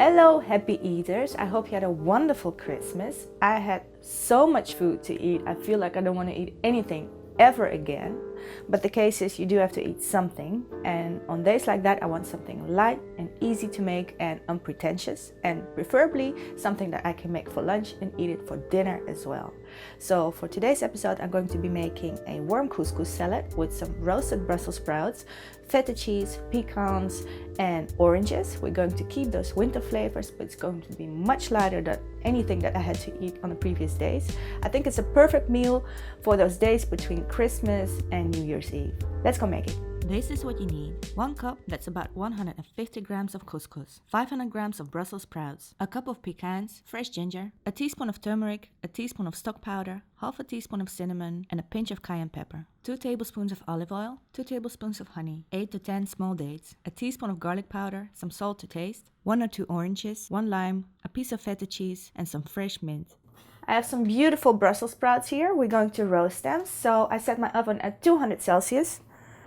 Hello, happy eaters. I hope you had a wonderful Christmas. I had so much food to eat. I feel like I don't want to eat anything ever again. But the case is you do have to eat something. And on days like that, I want something light and easy to make and unpretentious. And preferably something that I can make for lunch and eat it for dinner as well. So for today's episode, I'm going to be making a warm couscous salad with some roasted Brussels sprouts, feta cheese, pecans, and oranges. We're going to keep those winter flavors, but it's going to be much lighter than anything that I had to eat on the previous days. I think it's a perfect meal for those days between Christmas and New Year's Eve. Let's go make it. This is what you need. 1 cup, that's about 150 grams of couscous, 500 grams of Brussels sprouts, a cup of pecans, fresh ginger, a teaspoon of turmeric, a teaspoon of stock powder, half a teaspoon of cinnamon, and a pinch of cayenne pepper, 2 tablespoons of olive oil, 2 tablespoons of honey, 8 to 10 small dates, a teaspoon of garlic powder, some salt to taste, 1 or 2 oranges, 1 lime, a piece of feta cheese, and some fresh mint. I have some beautiful Brussels sprouts here. We're going to roast them, so I set my oven at 200 Celsius.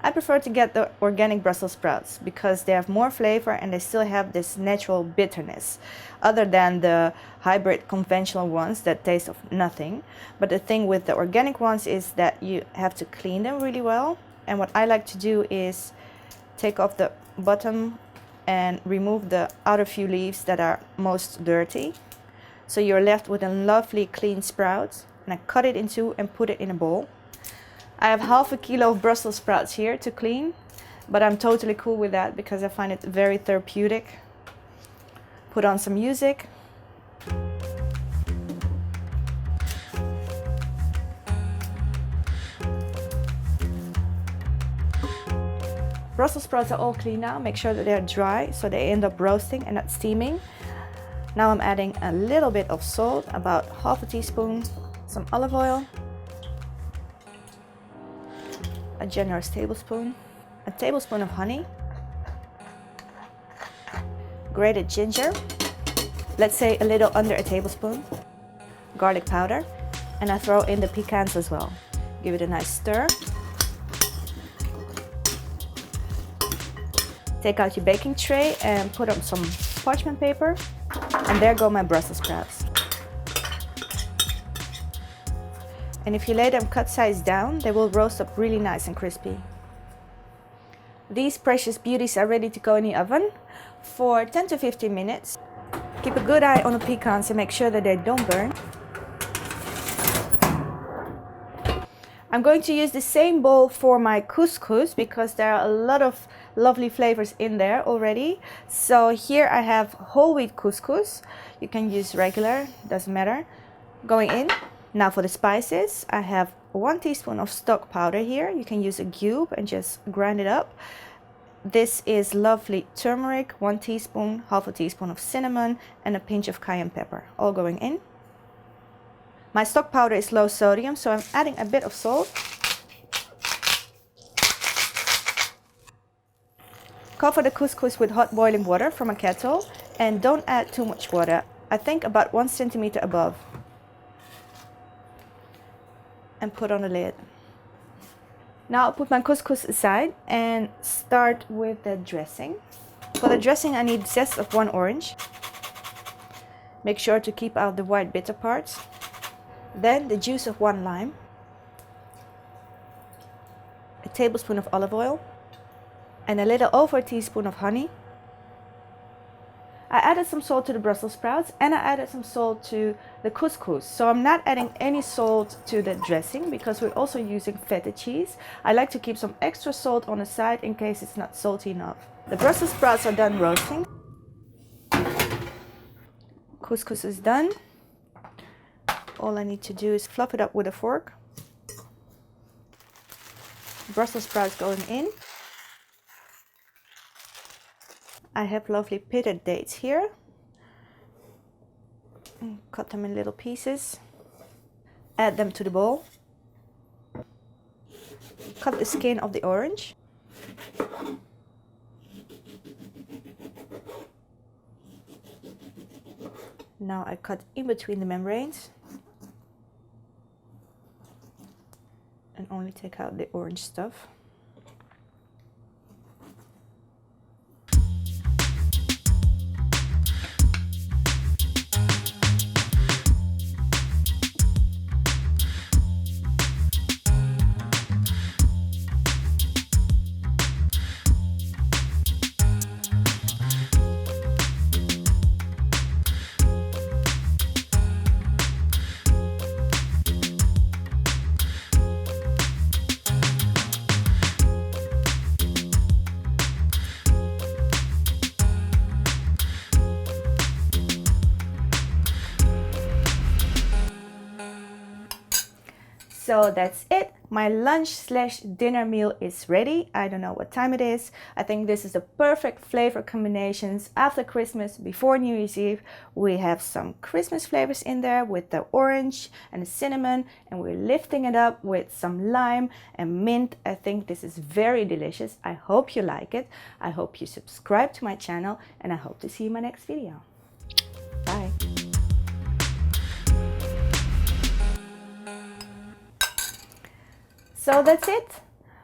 I prefer to get the organic Brussels sprouts because they have more flavor and they still have this natural bitterness, other than the hybrid conventional ones that taste of nothing. But the thing with the organic ones is that you have to clean them really well. And what I like to do is take off the bottom and remove the outer few leaves that are most dirty. So you're left with a lovely clean sprout. And I cut it in two and put it in a bowl. I have half a kilo of Brussels sprouts here to clean, but I'm totally cool with that because I find it very therapeutic. Put on some music. Brussels sprouts are all clean now. Make sure that they're dry so they end up roasting and not steaming. Now I'm adding a little bit of salt, about half a teaspoon, some olive oil, a generous tablespoon, a tablespoon of honey, grated ginger, let's say a little under a tablespoon, garlic powder, and I throw in the pecans as well. Give it a nice stir. Take out your baking tray and put on some parchment paper, and there go my Brussels sprouts. And if you lay them cut size down, they will roast up really nice and crispy. These precious beauties are ready to go in the oven for 10 to 15 minutes. Keep a good eye on the pecans and make sure that they don't burn. I'm going to use the same bowl for my couscous because there are a lot of lovely flavors in there already. So here I have whole wheat couscous. You can use regular, doesn't matter. Going in. Now for the spices, I have 1 teaspoon of stock powder here. You can use a cube and just grind it up. This is lovely turmeric, 1 teaspoon, half a teaspoon of cinnamon, and a pinch of cayenne pepper, all going in. My stock powder is low sodium, so I'm adding a bit of salt. Cover the couscous with hot boiling water from a kettle and don't add too much water. I think about 1 centimeter above. And put on a lid. Now I'll put my couscous aside and start with the dressing. For the dressing I need zest of 1 orange. Make sure to keep out the white bitter parts. Then the juice of 1 lime. A tablespoon of olive oil. And a little over a teaspoon of honey. I added some salt to the Brussels sprouts and I added some salt to the couscous. So I'm not adding any salt to the dressing because we're also using feta cheese. I like to keep some extra salt on the side in case it's not salty enough. The Brussels sprouts are done roasting. Couscous is done. All I need to do is fluff it up with a fork. Brussels sprouts going in. I have lovely pitted dates here. Cut them in little pieces. Add them to the bowl. Cut the skin of the orange. Now I cut in between the membranes. And only take out the orange stuff. So that's it. My lunch slash dinner meal is ready. I don't know what time it is. I think this is the perfect flavor combinations after Christmas, before New Year's Eve. We have some Christmas flavors in there with the orange and the cinnamon, and we're lifting it up with some lime and mint. I think this is very delicious. I hope you like it. I hope you subscribe to my channel, and I hope to see you in my next video. Bye. So that's it.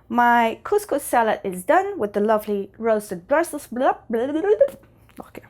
My couscous salad is done with the lovely roasted Brussels. Nog een keer.